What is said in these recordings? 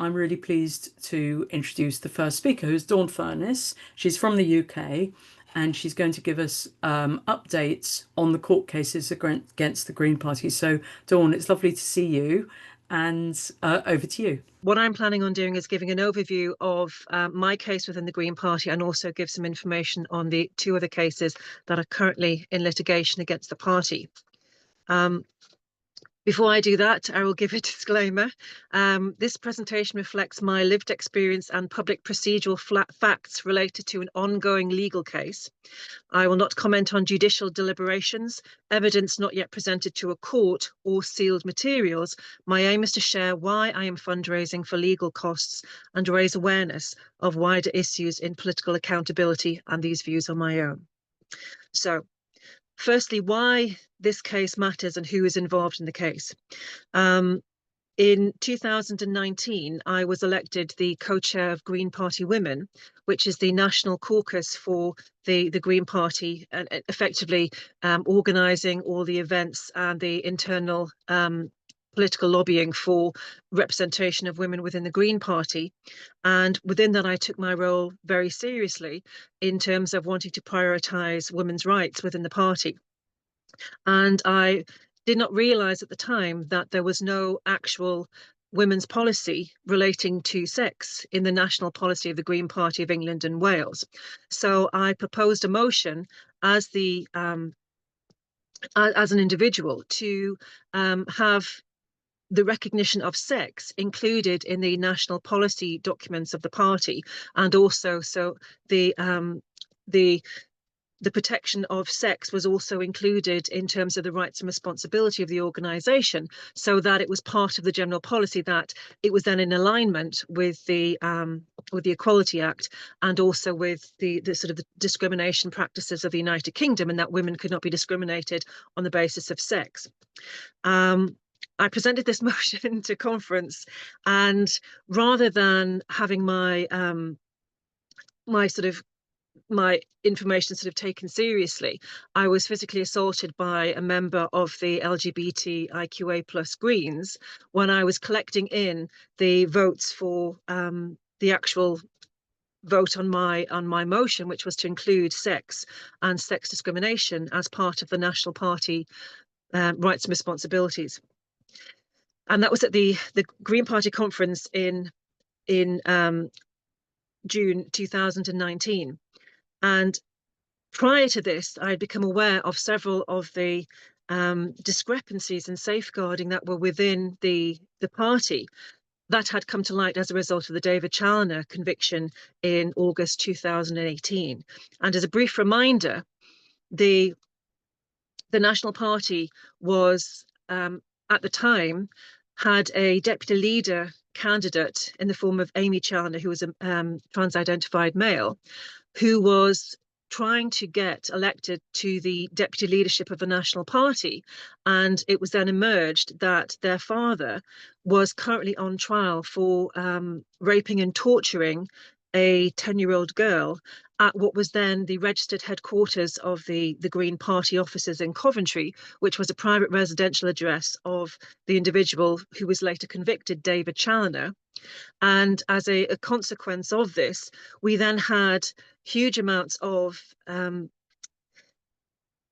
I'm really pleased to introduce the first speaker, who's Dawn Furness. She's from the UK, and she's going to give us updates on the court cases against the Green Party. So, Dawn, it's lovely to see you, and over to you. What I'm planning on doing is giving an overview of my case within the Green Party, and also give some information on the two other cases that are currently in litigation against the party. Before I do that, I will give a disclaimer. This presentation reflects my lived experience and public procedural facts related to an ongoing legal case. I will not comment on judicial deliberations, evidence not yet presented to a court, or sealed materials. My aim is to share why I am fundraising for legal costs and raise awareness of wider issues in political accountability, and these views are my own. So, firstly, why this case matters and who is involved in the case. In 2019, I was elected the co-chair of Green Party Women, which is the national caucus for the Green Party, and effectively organising all the events and the internal political lobbying for representation of women within the Green Party. And within that, I took my role very seriously in terms of wanting to prioritise women's rights within the party. And I did not realise at the time that there was no actual women's policy relating to sex in the national policy of the Green Party of England and Wales. So I proposed a motion as an individual to have the recognition of sex included in the national policy documents of the party, and also so the protection of sex was also included in terms of the rights and responsibility of the organisation, so that it was part of the general policy, that it was then in alignment with the Equality Act, and also with the sort of the discrimination practices of the United Kingdom, and that women could not be discriminated on the basis of sex. I presented this motion to conference, and rather than having my information sort of taken seriously, I was physically assaulted by a member of the LGBTIQA+ Greens when I was collecting in the votes for the actual vote on my motion, which was to include sex and sex discrimination as part of the National Party rights and responsibilities. And that was at the Green Party conference in June 2019. And prior to this, I had become aware of several of the discrepancies and safeguarding that were within the party that had come to light as a result of the David Challoner conviction in August 2018. And as a brief reminder, the National Party was, at the time, had a deputy leader candidate in the form of Amy Challoner, who was a trans-identified male, who was trying to get elected to the deputy leadership of the National Party. And it was then emerged that their father was currently on trial for raping and torturing a 10-year-old girl at what was then the registered headquarters of the Green Party offices in Coventry, which was a private residential address of the individual who was later convicted, David Challoner. And as a consequence of this, we then had huge amounts of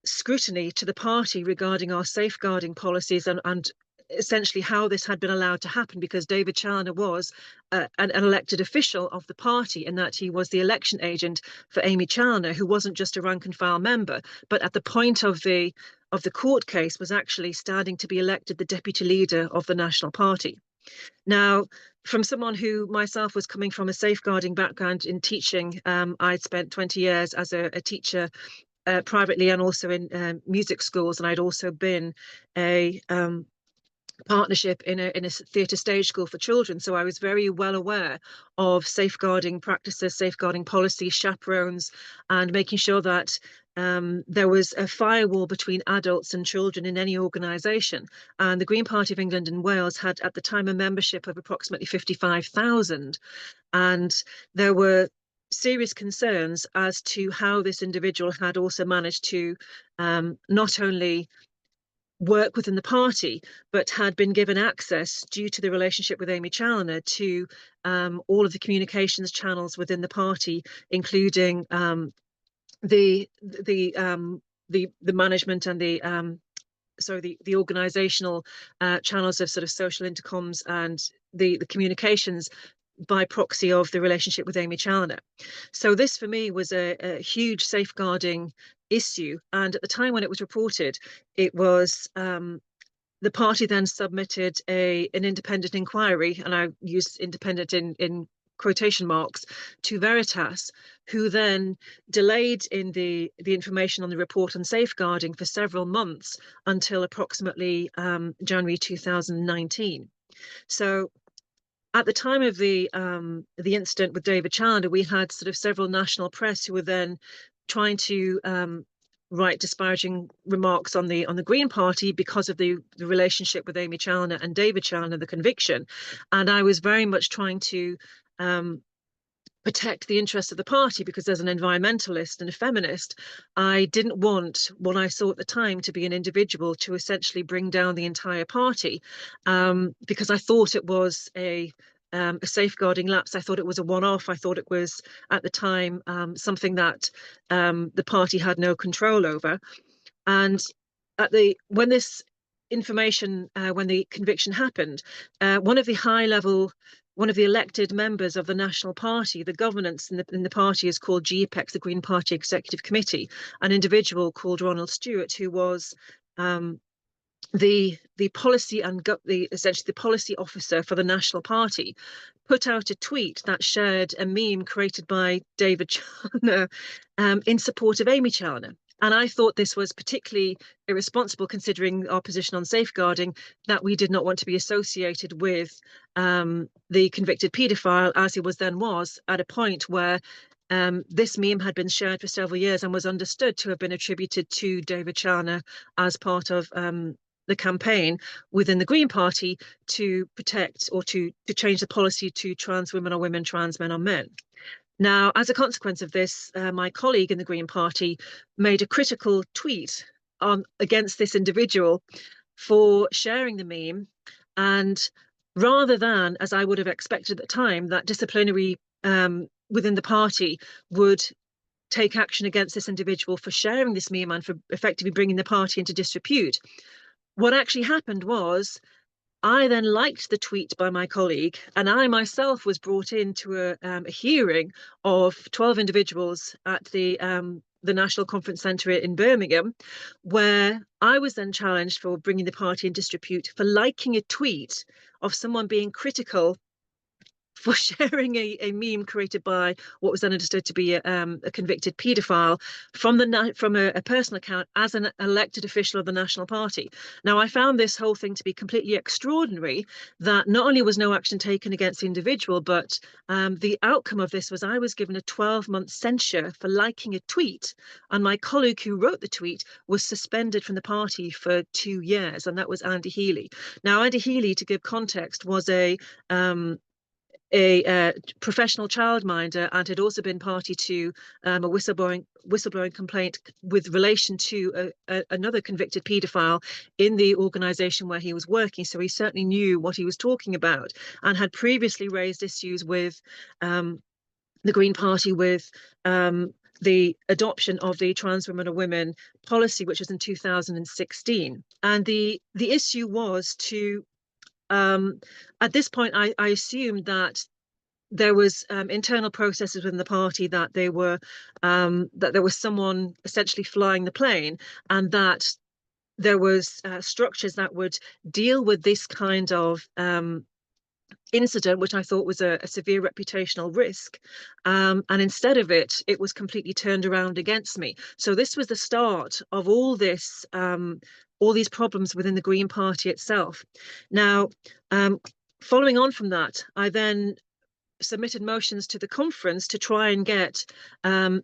scrutiny to the party regarding our safeguarding policies and essentially how this had been allowed to happen, because David Challoner was an elected official of the party, in that he was the election agent for Amy Challoner, who wasn't just a rank and file member, but at the point of the court case was actually standing to be elected the deputy leader of the National Party. Now, from someone who myself was coming from a safeguarding background in teaching, I'd spent 20 years as a teacher privately and also in music schools, and I'd also been a partnership in a theatre stage school for children. So I was very well aware of safeguarding practices, safeguarding policies, chaperones, and making sure that there was a firewall between adults and children in any organisation. And the Green Party of England and Wales had at the time a membership of approximately 55,000. And there were serious concerns as to how this individual had also managed to not only work within the party, but had been given access due to the relationship with Amy Challoner to all of the communications channels within the party, including the management and the organizational channels of sort of social intercoms and the communications by proxy of the relationship with Amy Challoner. So this for me was a huge safeguarding issue. And at the time when it was reported, it was the party then submitted an independent inquiry, and I use independent in quotation marks, to Veritas, who then delayed in the information on the report on safeguarding for several months until approximately January 2019. So at the time of the incident with David Challoner, we had sort of several national press who were then trying to write disparaging remarks on the Green Party because of the relationship with Amy Challoner and David Challoner, the conviction. And I was very much trying to protect the interests of the party, because as an environmentalist and a feminist, I didn't want what I saw at the time to be an individual to essentially bring down the entire party, because I thought it was a safeguarding lapse. I thought it was a one-off. I thought it was at the time something that the party had no control over. And when this information, when the conviction happened, one of the elected members of the National Party, the governance in the party is called GPEC, the Green Party Executive Committee, an individual called Ronald Stewart, who was the policy and essentially the policy officer for the National Party, put out a tweet that shared a meme created by David Challoner in support of Amy Challoner. And I thought this was particularly irresponsible, considering our position on safeguarding, that we did not want to be associated with the convicted paedophile, as he was at a point where this meme had been shared for several years and was understood to have been attributed to David Challoner as part of the campaign within the Green Party to protect or to change the policy to trans women are women, trans men are men. Now, as a consequence of this, my colleague in the Green Party made a critical tweet against this individual for sharing the meme. And rather than, as I would have expected at the time, that disciplinary within the party would take action against this individual for sharing this meme and for effectively bringing the party into disrepute, what actually happened was I then liked the tweet by my colleague, and I myself was brought into a hearing of 12 individuals at the National Conference Centre in Birmingham, where I was then challenged for bringing the party in disrepute for liking a tweet of someone being critical for sharing a meme created by what was then understood to be a convicted paedophile from a personal account as an elected official of the National Party. Now, I found this whole thing to be completely extraordinary, that not only was no action taken against the individual, but the outcome of this was I was given a 12-month censure for liking a tweet, and my colleague who wrote the tweet was suspended from the party for 2 years, and that was Andy Healy. Now, Andy Healy, to give context, was a professional childminder and had also been party to a whistleblowing complaint with relation to another convicted paedophile in the organisation where he was working. So he certainly knew what he was talking about, and had previously raised issues with the Green Party with the adoption of the trans women or women policy, which was in 2016. And the issue was to at this point, I assumed that there was internal processes within the party, that there was someone essentially flying the plane, and that there was structures that would deal with this kind of incident, which I thought was a severe reputational risk. And instead of it, it was completely turned around against me. So this was the start of all this. All these problems within the Green Party itself. Now, following on from that, I then submitted motions to the conference to try and get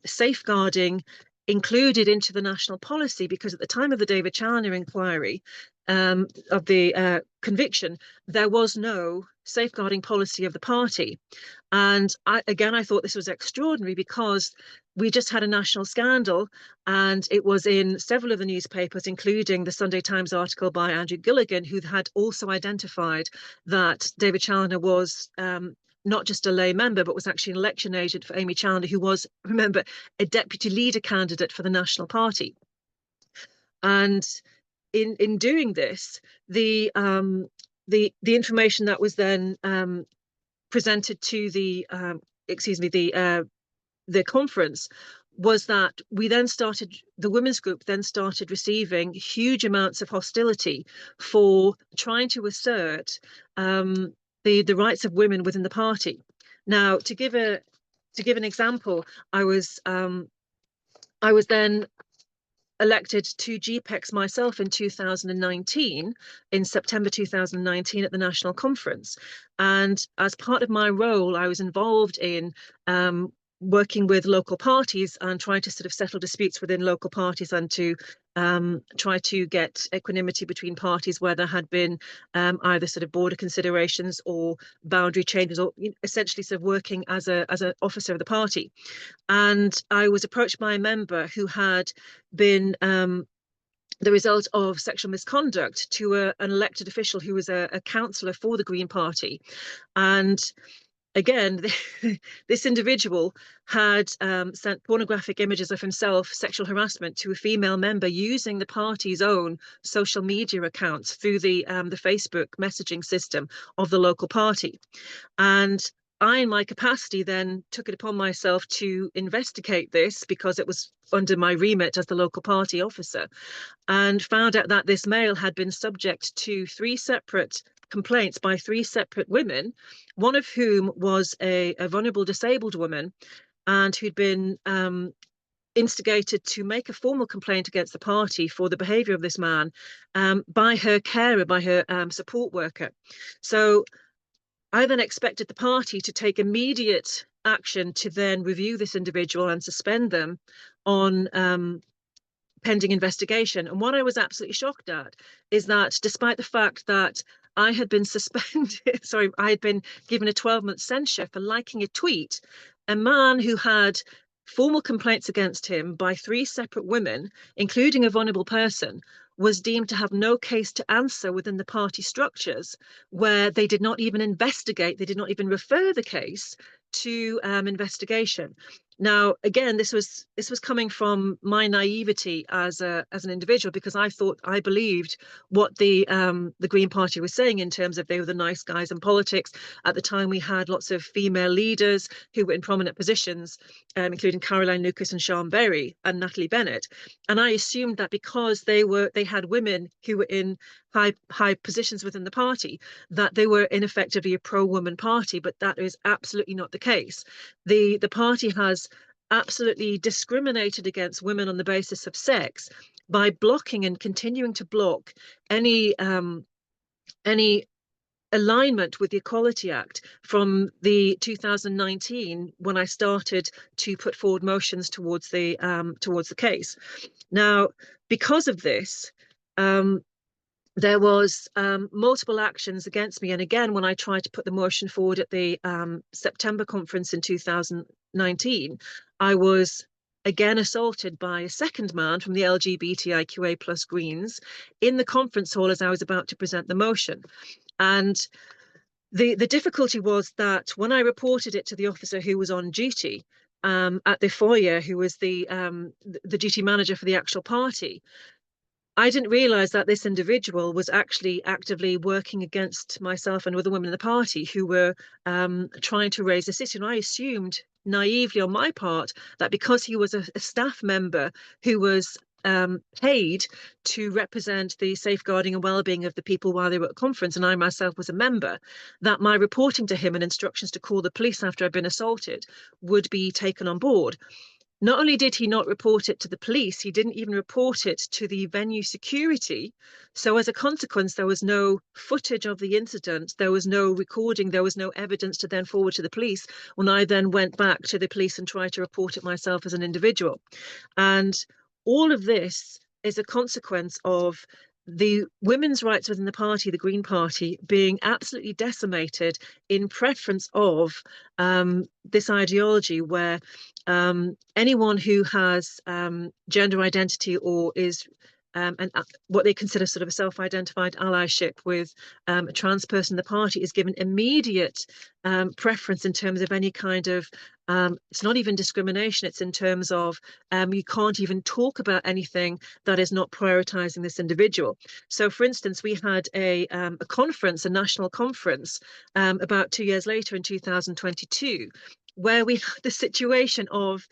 safeguarding included into the national policy, because at the time of the David Challoner inquiry, conviction, there was no safeguarding policy of the party. And I thought this was extraordinary because we just had a national scandal, and it was in several of the newspapers, including the Sunday Times article by Andrew Gilligan, who had also identified that David Challoner was not just a lay member, but was actually an election agent for Amy Challoner, who was, remember, a deputy leader candidate for the National Party. And in doing this, the information that was then presented to the conference was that the women's group then started receiving huge amounts of hostility for trying to assert the rights of women within the party. Now, to give an example, I was then elected to GPEX myself in 2019, in September 2019 at the National Conference. And as part of my role, I was involved in working with local parties and trying to sort of settle disputes within local parties and to try to get equanimity between parties where there had been either sort of border considerations or boundary changes, or essentially sort of working as an officer of the party. And I was approached by a member who had been the result of sexual misconduct to an elected official who was a councillor for the Green Party. And again, this individual had sent pornographic images of himself, sexual harassment, to a female member using the party's own social media accounts through the Facebook messaging system of the local party. And I, in my capacity, then took it upon myself to investigate this because it was under my remit as the local party officer, and found out that this male had been subject to 3 separate complaints by 3 separate women, one of whom was a vulnerable disabled woman, and who'd been instigated to make a formal complaint against the party for the behaviour of this man by her carer, by her support worker. So I then expected the party to take immediate action to then review this individual and suspend them on pending investigation. And what I was absolutely shocked at is that despite the fact that I had been suspended, sorry, I had been given a 12-month censure for liking a tweet, a man who had formal complaints against him by 3 separate women, including a vulnerable person, was deemed to have no case to answer within the party structures, where they did not even investigate, they did not even refer the case to investigation. Now, again, this was coming from my naivety as an individual, because I believed what the Green Party was saying in terms of they were the nice guys in politics. At the time, we had lots of female leaders who were in prominent positions, including Caroline Lucas and Sian Berry and Natalie Bennett. And I assumed that because they had women who were in high positions within the party, that they were effectively a pro-woman party, but that is absolutely not the case. The party has absolutely discriminated against women on the basis of sex by blocking and continuing to block any alignment with the Equality Act from the 2019, when I started to put forward motions towards the case. Now, because of this, there was multiple actions against me. And again, when I tried to put the motion forward at the September conference in 2019, I was again assaulted by a second man from the LGBTIQA plus Greens in the conference hall as I was about to present the motion. And the difficulty was that when I reported it to the officer who was on duty at the foyer, who was the duty manager for the actual party, I didn't realise that this individual was actually actively working against myself and other women in the party who were trying to raise this issue. And I assumed naively on my part that because he was a staff member who was paid to represent the safeguarding and well-being of the people while they were at conference, and I myself was a member, that my reporting to him and instructions to call the police after I'd been assaulted would be taken on board. Not only did he not report it to the police, he didn't even report it to the venue security. So as a consequence, there was no footage of the incident, there was no recording, there was no evidence to then forward to the police when I then went back to the police and tried to report it myself as an individual. And all of this is a consequence of the women's rights within the party, the Green Party, being absolutely decimated in preference of this ideology where anyone who has gender identity or is and what they consider sort of a self-identified allyship with a trans person in the party is given immediate preference in terms of any kind of it's not even discrimination, it's in terms of you can't even talk about anything that is not prioritizing this individual. So, for instance, we had a conference, a national conference, about 2 years later in 2022, where we had the situation of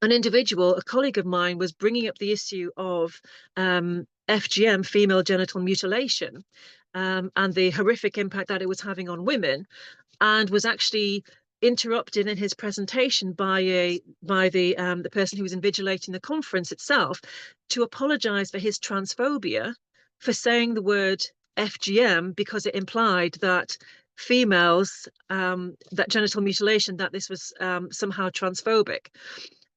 an individual, a colleague of mine, was bringing up the issue of FGM, female genital mutilation, and the horrific impact that it was having on women, and was actually interrupted in his presentation by the person who was invigilating the conference itself to apologize for his transphobia for saying the word FGM because it implied that females that genital mutilation, that this was somehow transphobic.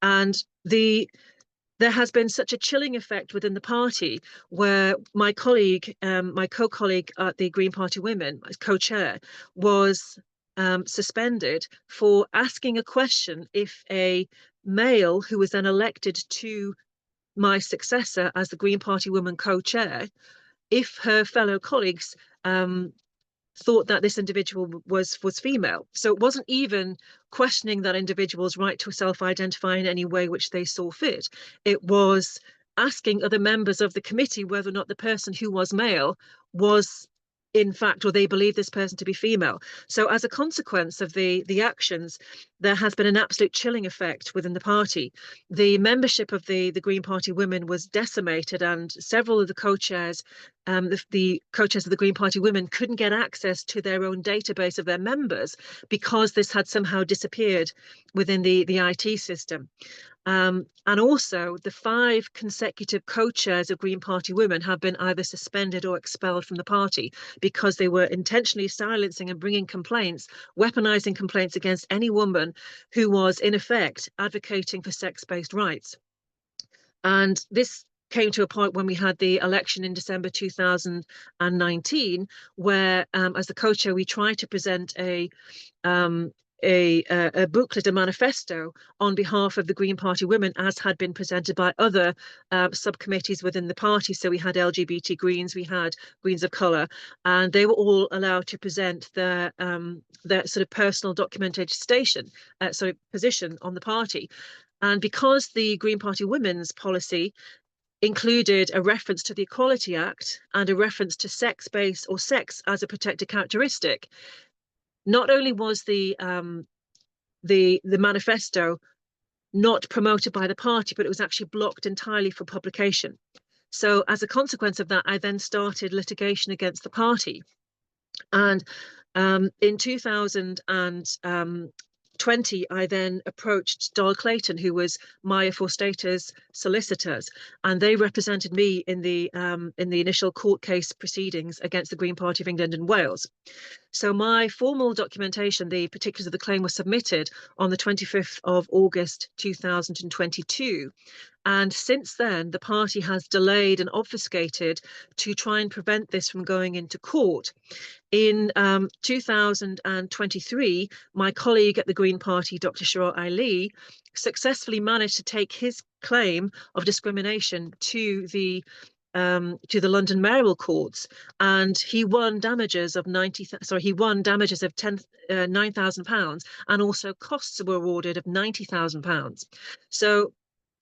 And there has been such a chilling effect within the party where my colleague, my co-colleague at the Green Party Women, co-chair, was suspended for asking a question if a male who was then elected to my successor as the Green Party Women co-chair, if her fellow colleagues thought that this individual was female. So it wasn't even questioning that individual's right to self-identify in any way which they saw fit. It was asking other members of the committee whether or not the person who was male was in fact, or they believe this person to be female. So as a consequence of the actions, there has been an absolute chilling effect within the party. The membership of the Green Party Women was decimated, and several of the co-chairs, the co-chairs of the Green Party Women, couldn't get access to their own database of their members because this had somehow disappeared within the IT system. And also, the 5 consecutive co-chairs of Green Party Women have been either suspended or expelled from the party because they were intentionally silencing and bringing complaints, weaponizing complaints against any woman who was, in effect, advocating for sex-based rights. And this came to a point when we had the election in December 2019, where, as the co-chair, we tried to present a booklet, a manifesto on behalf of the Green Party Women, as had been presented by other subcommittees within the party. So we had LGBT Greens, we had Greens of Colour, and they were all allowed to present their sort of personal documented position on the party. And because the Green Party Women's policy included a reference to the Equality Act and a reference to sex-based or sex as a protected characteristic, not only was the manifesto not promoted by the party, but it was actually blocked entirely for publication. So as a consequence of that, I then started litigation against the party. And in 2020, I then approached Doyle Clayton, who was Maya Forstater's solicitors, and they represented me in the initial court case proceedings against the Green Party of England and Wales. So my formal documentation, the particulars of the claim, was submitted on the 25th of August 2022. And since then, the party has delayed and obfuscated to try and prevent this from going into court. In 2023, my colleague at the Green Party, Dr. Sharat Ali, successfully managed to take his claim of discrimination to the London mayoral courts, and he won damages of £9,000, and also costs were awarded of £90,000. So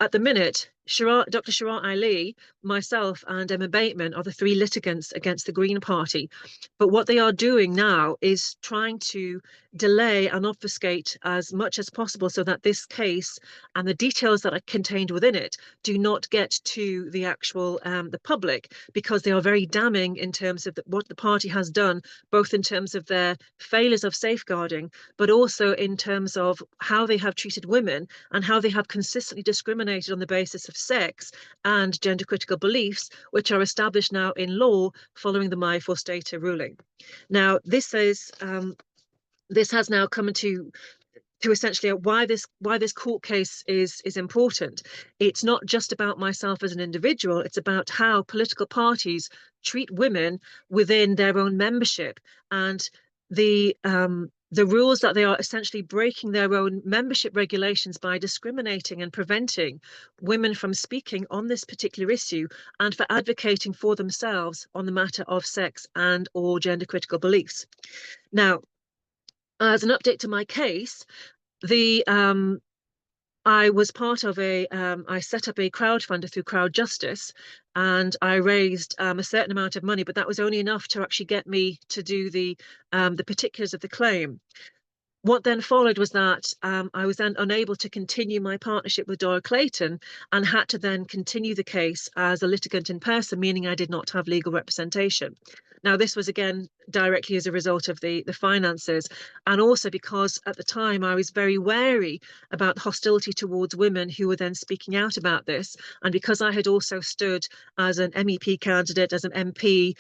at the minute, Dr. Sharat Ali, myself, and Emma Bateman are the 3 litigants against the Green Party. But what they are doing now is trying to delay and obfuscate as much as possible so that this case and the details that are contained within it do not get to the actual the public, because they are very damning in terms of what the party has done, both in terms of their failures of safeguarding, but also in terms of how they have treated women and how they have consistently discriminated on the basis of sex and gender critical beliefs, which are established now in law following the Maya Forstater ruling. Now, this has now come into to essentially why this court case is important. It's not just about myself as an individual, it's about how political parties treat women within their own membership, and the rules that they are essentially breaking their own membership regulations by discriminating and preventing women from speaking on this particular issue and for advocating for themselves on the matter of sex and or gender critical beliefs. Now, as an update to my case, the I was part of I set up a crowdfunder through Crowd Justice, and I raised a certain amount of money, but that was only enough to actually get me to do the particulars of the claim. What then followed was that I was then unable to continue my partnership with Doyle Clayton and had to then continue the case as a litigant in person, meaning I did not have legal representation. Now, this was again directly as a result of the finances, and also because at the time I was very wary about hostility towards women who were then speaking out about this, and because I had also stood as an MEP candidate, as an MP,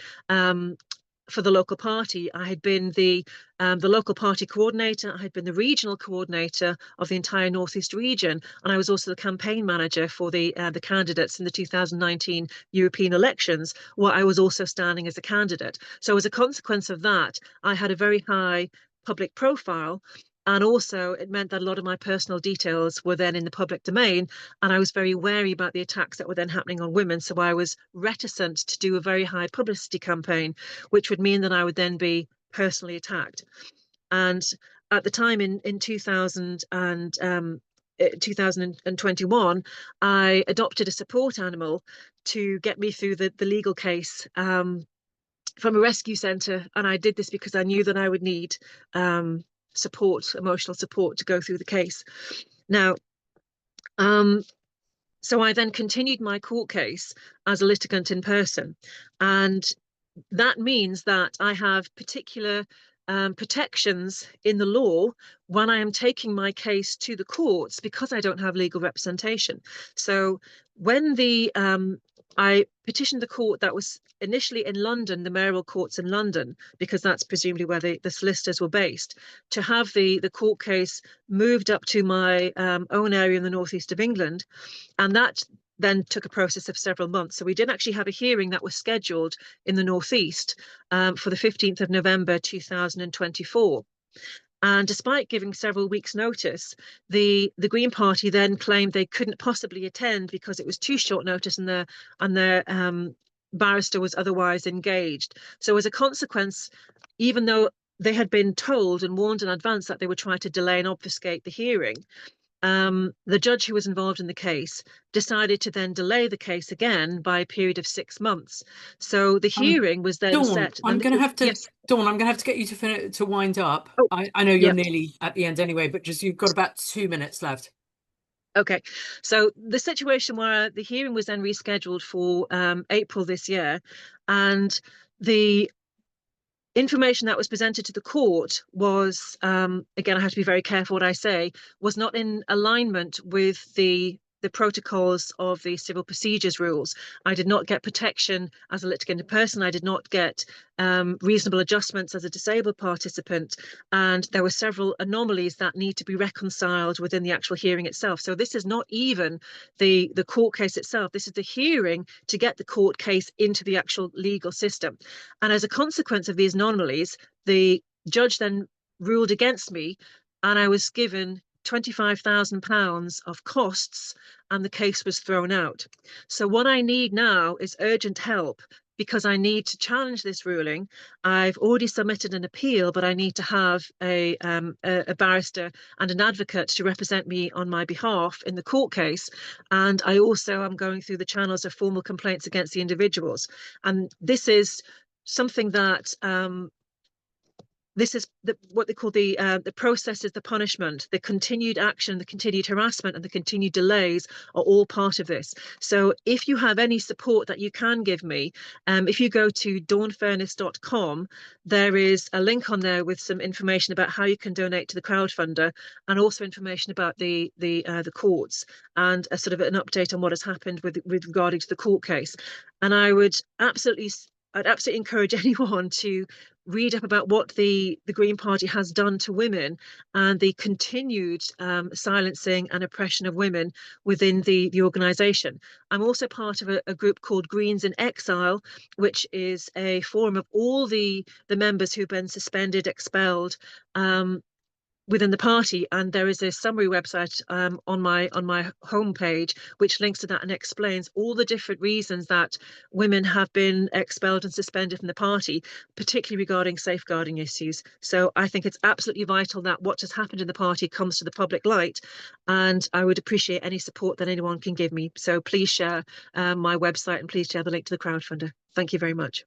for the local party. I had been the local party coordinator. I had been the regional coordinator of the entire Northeast region, and I was also the campaign manager for the candidates in the 2019 European elections, where I was also standing as a candidate. So as a consequence of that, I had a very high public profile. And also, it meant that a lot of my personal details were then in the public domain. And I was very wary about the attacks that were then happening on women. So I was reticent to do a very high publicity campaign, which would mean that I would then be personally attacked. And at the time in 2021, I adopted a support animal to get me through the legal case from a rescue centre. And I did this because I knew that I would need support, emotional support, to go through the case. Now, so I then continued my court case as a litigant in person, and that means that I have particular protections in the law when I am taking my case to the courts because I don't have legal representation. So when I petitioned the court that was initially in London, the mayoral courts in London, because that's presumably where the solicitors were based, to have the court case moved up to my own area in the northeast of England. And that then took a process of several months. So we did actually have a hearing that was scheduled in the northeast for the 15th of November 2024. And despite giving several weeks' notice, the Green Party then claimed they couldn't possibly attend because it was too short notice, and their barrister was otherwise engaged. So as a consequence, even though they had been told and warned in advance that they would try to delay and obfuscate the hearing, the judge who was involved in the case decided to then delay the case again by a period of 6 months. So the hearing was then Dawn, set. And yes. Dawn, I'm going to have to get you to wind up. Oh, I know you're yeah. nearly at the end anyway, but just you've got about 2 minutes left. Okay, so the situation where the hearing was then rescheduled for April this year, and the information that was presented to the court was, again, I have to be very careful what I say, was not in alignment with the protocols of the civil procedures rules. I did not get protection as a litigant in person. I did not get reasonable adjustments as a disabled participant. And there were several anomalies that need to be reconciled within the actual hearing itself. So this is not even the court case itself. This is the hearing to get the court case into the actual legal system. And as a consequence of these anomalies, the judge then ruled against me, and I was given £25,000 of costs, and the case was thrown out. So what I need now is urgent help, because I need to challenge this ruling. I've already submitted an appeal, but I need to have a barrister and an advocate to represent me on my behalf in the court case. And I also am going through the channels of formal complaints against the individuals. And this is something that this is what they call the process is the punishment. The continued action, the continued harassment, and the continued delays are all part of this. So if you have any support that you can give me, if you go to dawnfurness.com, there is a link on there with some information about how you can donate to the crowdfunder, and also information about the courts, and a sort of an update on what has happened with regarding to the court case. And I'd absolutely encourage anyone to read up about what the Green Party has done to women and the continued silencing and oppression of women within the organisation. I'm also part of a group called Greens in Exile, which is a forum of all the members who've been suspended, expelled, within the party, and there is a summary website on my homepage which links to that and explains all the different reasons that women have been expelled and suspended from the party, particularly regarding safeguarding issues. So I think it's absolutely vital that what has happened in the party comes to the public light, and I would appreciate any support that anyone can give me. So please share my website and please share the link to the crowdfunder. Thank you very much.